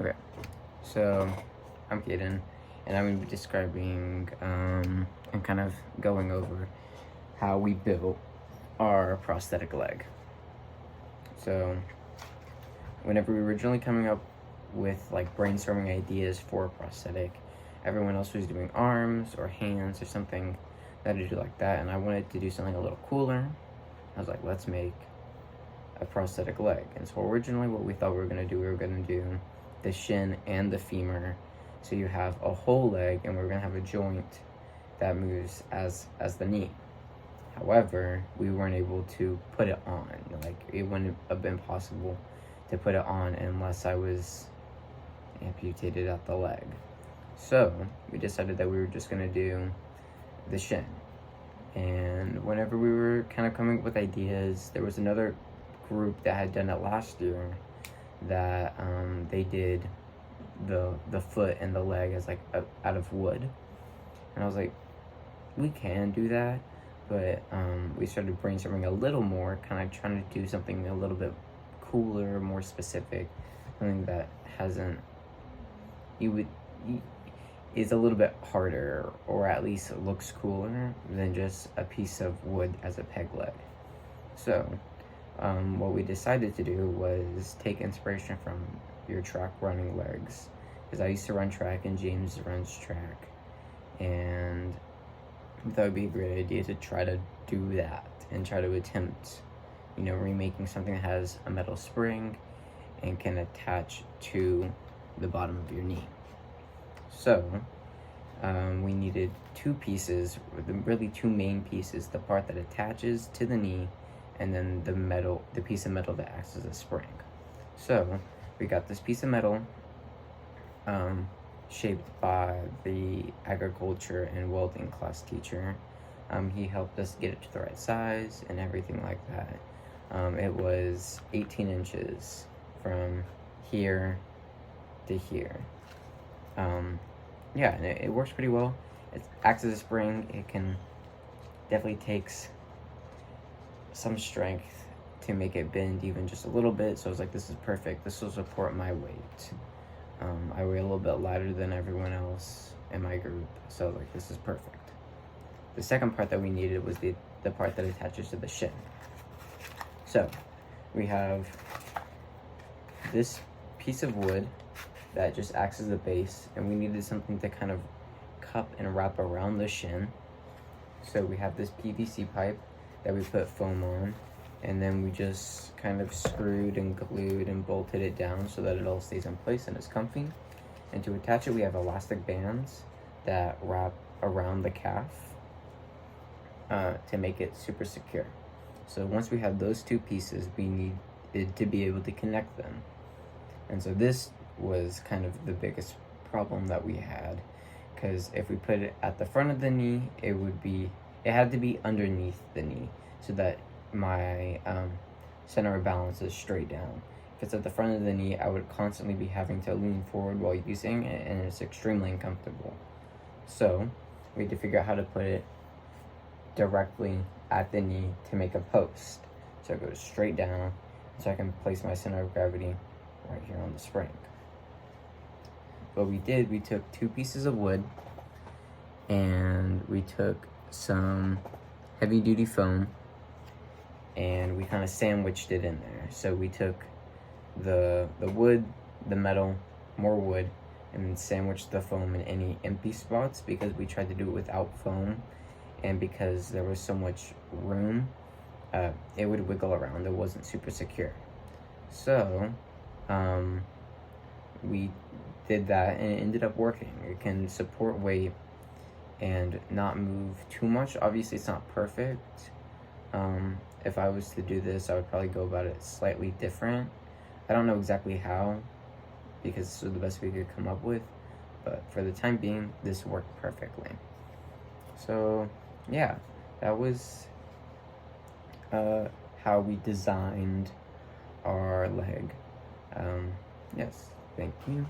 Okay, so I'm Kaden, and I'm going to be describing and kind of going over how we built our prosthetic leg. So, whenever we were originally coming up with like brainstorming ideas for a prosthetic, everyone else was doing arms or hands or something that I do like that, and I wanted to do something a little cooler. I was like, let's make a prosthetic leg. And so originally what we thought we were going to do, we were going to do the shin and the femur, so you have a whole leg, and we're going to have a joint that moves as the knee. However, we weren't able to put it on. Like, it wouldn't have been possible to put it on unless I was amputated at the leg. So we decided that we were just going to do the shin. And whenever we were kind of coming up with ideas, there was another group that had done it last year that they did the foot and the leg as like out of wood, and I was like, we can do that, but we started brainstorming a little more, kind of trying to do something a little bit cooler, more specific, something that hasn't is a little bit harder, or at least looks cooler than just a piece of wood as a peg leg. So what we decided to do was take inspiration from your track running legs, because I used to run track and James runs track, and I thought it would be a great idea to try to do that and try to attempt, remaking something that has a metal spring and can attach to the bottom of your knee. So we needed two pieces, really two main pieces: the part that attaches to the knee, and then the piece of metal that acts as a spring. So we got this piece of metal shaped by the agriculture and welding class teacher. He helped us get it to the right size and everything like that. It was 18 inches from here to here. Yeah, and it works pretty well. It acts as a spring. It can definitely takes some strength to make it bend even just a little bit. So I was like, this is perfect. This will support my weight. I weigh a little bit lighter than everyone else in my group, so I was like, this is perfect. The second part that we needed was the part that attaches to the shin. So we have this piece of wood that just acts as the base, and we needed something to kind of cup and wrap around the shin. So we have this PVC pipe that we put foam on, and then we just kind of screwed and glued and bolted it down so that it all stays in place and is comfy. And to attach it, we have elastic bands that wrap around the calf to make it super secure. So once we have those two pieces, we needed to be able to connect them. And so this was kind of the biggest problem that we had, because if we put it at the front of the knee, it had to be underneath the knee so that my center of balance is straight down. If it's at the front of the knee, I would constantly be having to lean forward while using it, and it's extremely uncomfortable. So we had to figure out how to put it directly at the knee to make a post, so it goes straight down, so I can place my center of gravity right here on the spring. What we did, we took two pieces of wood, and we took some heavy duty foam, and we kind of sandwiched it in there. So we took the wood, the metal, more wood, and then sandwiched the foam in any empty spots, because we tried to do it without foam, and because there was so much room, it would wiggle around. It wasn't super secure. So we did that, and it ended up working. It can support weight and not move too much. Obviously, it's not perfect. If I was to do this, I would probably go about it slightly different. I don't know exactly how, because this was the best we could come up with, but for the time being, this worked perfectly. So yeah, that was how we designed our leg. Yes, thank you.